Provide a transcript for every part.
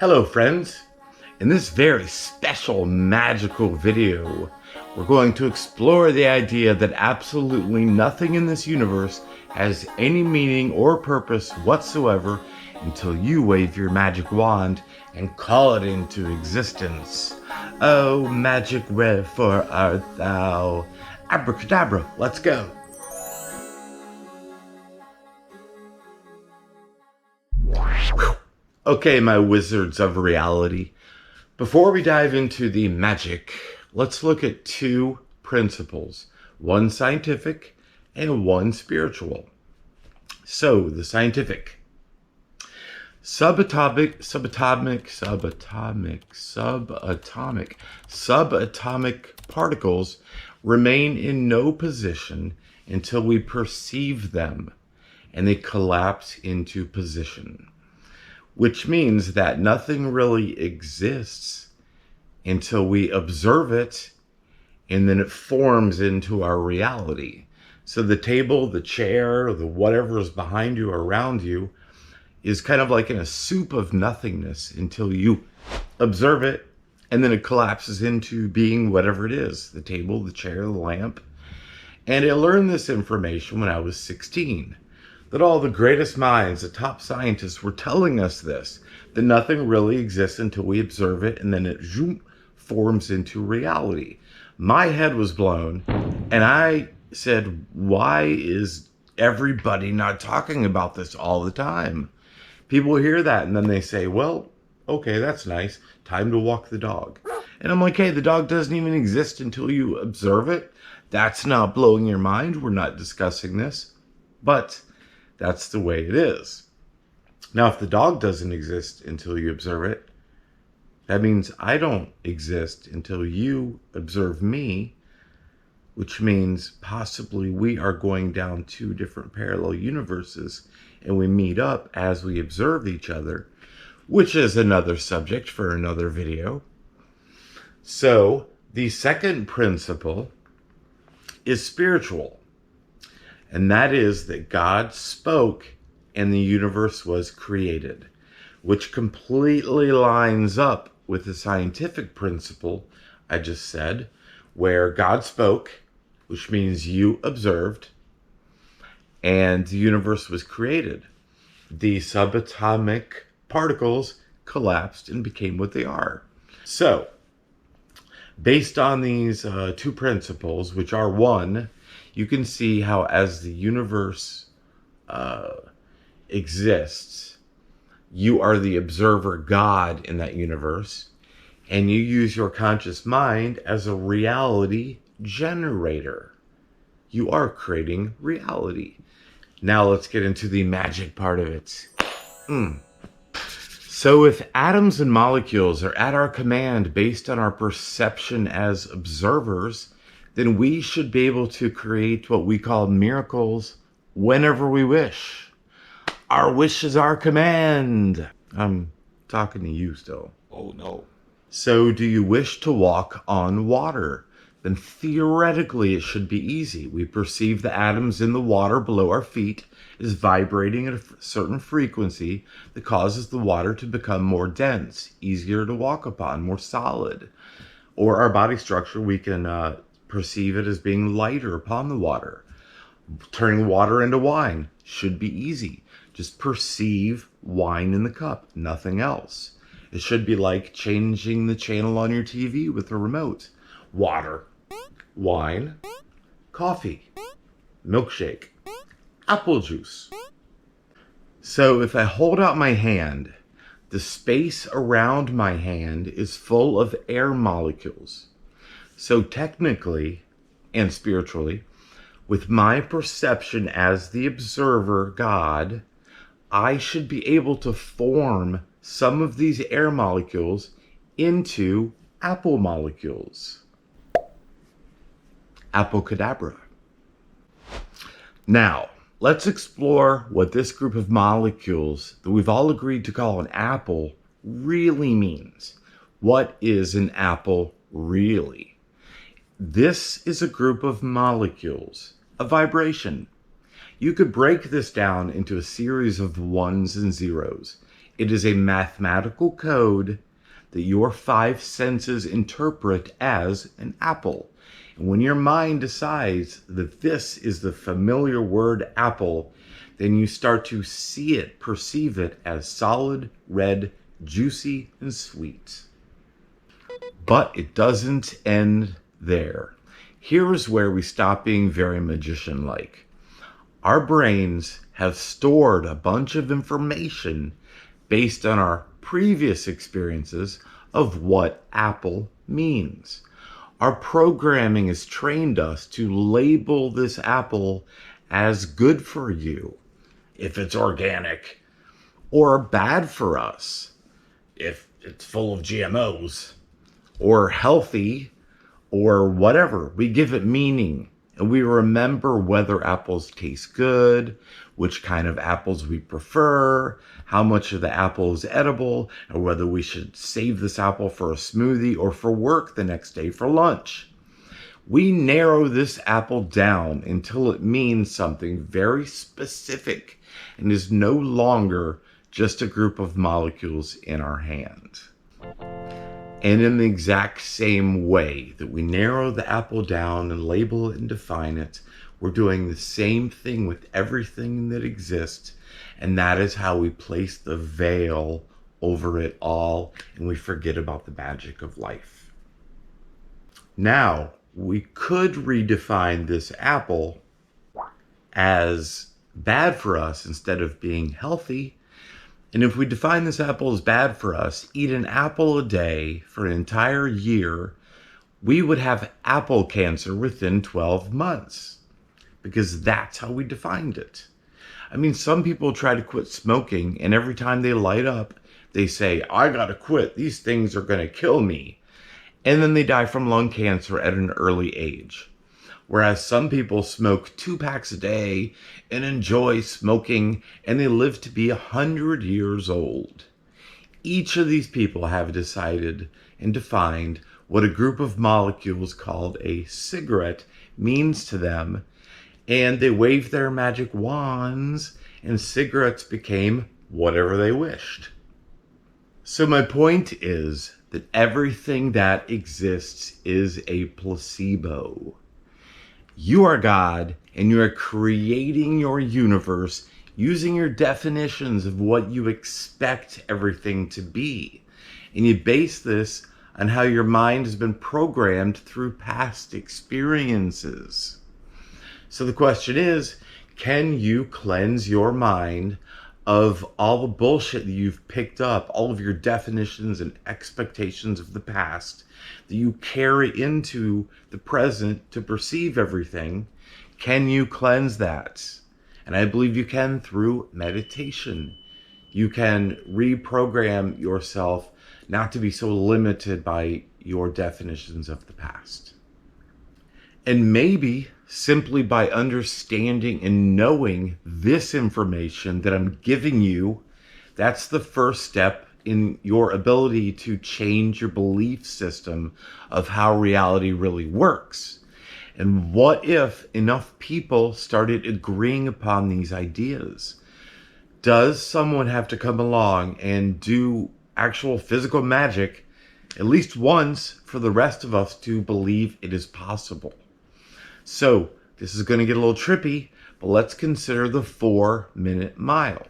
Hello friends! In this very special magical video, we're going to explore the idea that absolutely nothing in this universe has any meaning or purpose whatsoever until you wave your magic wand and call it into existence. Oh, magic, wherefore art thou? Abracadabra, let's go! Okay, my wizards of reality. Before we dive into the magic, let's look at two principles, one scientific and one spiritual. So, the scientific. Subatomic particles remain in no position until we perceive them, and they collapse into position. Which means that nothing really exists until we observe it, and then it forms into our reality. So the table, the chair, the whatever is behind you or around you is kind of like in a soup of nothingness until you observe it, and then it collapses into being whatever it is, the table, the chair, the lamp. And I learned this information when I was 16. That all the greatest minds, the top scientists were telling us this, that nothing really exists until we observe it, and then it forms into reality. My head was blown, and I said, why is everybody not talking about this all the time? People hear that, and then they say, well, okay, that's nice. Time to walk the dog. And I'm like, hey, the dog doesn't even exist until you observe it. That's not blowing your mind. We're not discussing this. But that's the way it is. Now, if the dog doesn't exist until you observe it, that means I don't exist until you observe me, which means possibly we are going down two different parallel universes, and we meet up as we observe each other, which is another subject for another video. So, the second principle is spiritual. And that is that God spoke and the universe was created, which completely lines up with the scientific principle I just said, where God spoke, which means you observed, and the universe was created. The subatomic particles collapsed and became what they are. So, based on these two principles, which are one, you can see how as the universe exists, you are the observer God in that universe, and you use your conscious mind as a reality generator. You are creating reality. Now let's get into the magic part of it. So if atoms and molecules are at our command based on our perception as observers, then we should be able to create what we call miracles whenever we wish. Our wish is our command. I'm talking to you still. Oh no. So do you wish to walk on water? Then theoretically it should be easy. We perceive the atoms in the water below our feet is vibrating at a certain frequency that causes the water to become more dense, easier to walk upon, more solid. Or our body structure, we can perceive it as being lighter upon the water. Turning water into wine should be easy. Just perceive wine in the cup, nothing else. It should be like changing the channel on your TV with a remote. Water, wine, coffee, milkshake, apple juice. So if I hold out my hand, the space around my hand is full of air molecules. So technically and spiritually, with my perception as the observer, God, I should be able to form some of these air molecules into apple molecules. Abracadabra. Now, let's explore what this group of molecules that we've all agreed to call an apple really means. What is an apple really? This is a group of molecules, a vibration. You could break this down into a series of ones and zeros. It is a mathematical code that your five senses interpret as an apple. And when your mind decides that this is the familiar word apple, then you start to see it, perceive it as solid, red, juicy, and sweet. But it doesn't end there. Here is where we stop being very magician-like. Our brains have stored a bunch of information based on our previous experiences of what apple means. Our programming has trained us to label this apple as good for you if it's organic, or bad for us if it's full of GMOs, or healthy, or whatever. We give it meaning, and we remember whether apples taste good, which kind of apples we prefer, how much of the apple is edible, and whether we should save this apple for a smoothie or for work the next day for lunch. We narrow this apple down until it means something very specific and is no longer just a group of molecules in our hand. And in the exact same way that we narrow the apple down and label it and define it, we're doing the same thing with everything that exists, and that is how we place the veil over it all, and we forget about the magic of life. Now, we could redefine this apple as bad for us instead of being healthy. And if we define this apple as bad for us, eat an apple a day for an entire year, we would have apple cancer within 12 months. Because that's how we defined it. I mean, some people try to quit smoking, and every time they light up, they say, I gotta quit, these things are gonna kill me. And then they die from lung cancer at an early age. Whereas some people smoke 2 packs a day and enjoy smoking, and they live to be 100 years old. Each of these people have decided and defined what a group of molecules called a cigarette means to them, and they waved their magic wands, and cigarettes became whatever they wished. So my point is that everything that exists is a placebo. You are God, and you are creating your universe using your definitions of what you expect everything to be. And you base this on how your mind has been programmed through past experiences. So the question is, can you cleanse your mind of all the bullshit that you've picked up, all of your definitions and expectations of the past that you carry into the present to perceive everything? Can you cleanse that? And I believe you can through meditation. You can reprogram yourself not to be so limited by your definitions of the past. And maybe simply by understanding and knowing this information that I'm giving you, that's the first step in your ability to change your belief system of how reality really works. And what if enough people started agreeing upon these ideas? Does someone have to come along and do actual physical magic at least once for the rest of us to believe it is possible? So this is going to get a little trippy, but let's consider the 4-minute mile.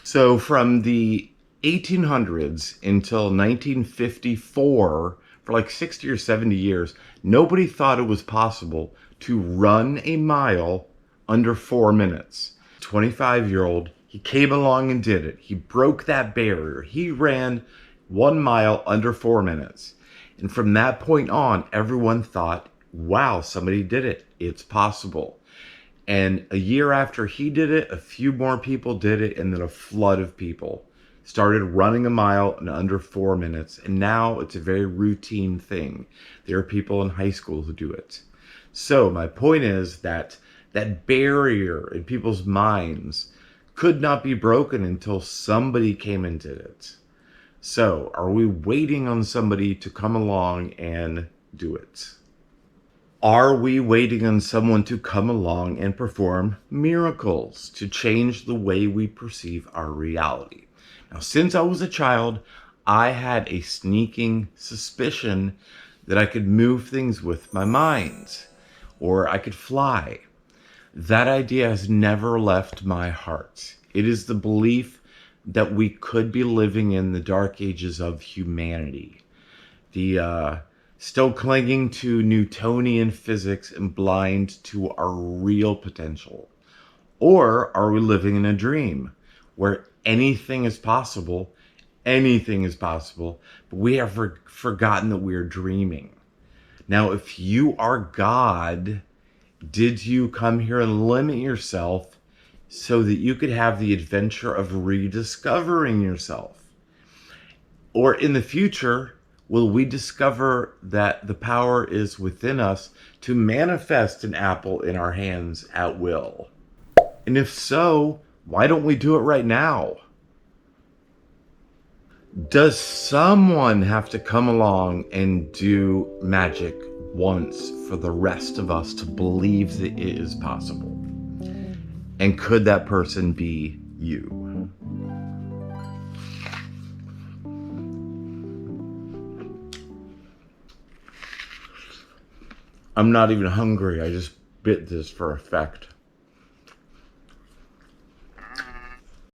So from the 1800s until 1954, for like 60 or 70 years, nobody thought it was possible to run a mile under 4 minutes. 25-year-old, he came along and did it. He broke that barrier. He ran 1 mile under 4 minutes. And from that point on, everyone thought, wow, somebody did it. It's possible. And a year after he did it, a few more people did it, and then a flood of people started running a mile in under 4 minutes. And now it's a very routine thing. There are people in high school who do it. So my point is that that barrier in people's minds could not be broken until somebody came and did it. So are we waiting on somebody to come along and do it? Are we waiting on someone to come along and perform miracles to change the way we perceive our reality? Now, since I was a child, I had a sneaking suspicion that I could move things with my mind, or I could fly. That idea has never left my heart. It is the belief that we could be living in the dark ages of humanity. Still clinging to Newtonian physics and blind to our real potential. Or are we living in a dream where anything is possible? Anything is possible, but we have forgotten that we're dreaming. Now, if you are God, did you come here and limit yourself so that you could have the adventure of rediscovering yourself? Or in the future, will we discover that the power is within us to manifest an apple in our hands at will? And if so, why don't we do it right now? Does someone have to come along and do magic once for the rest of us to believe that it is possible? And could that person be you? I'm not even hungry. I just bit this for effect.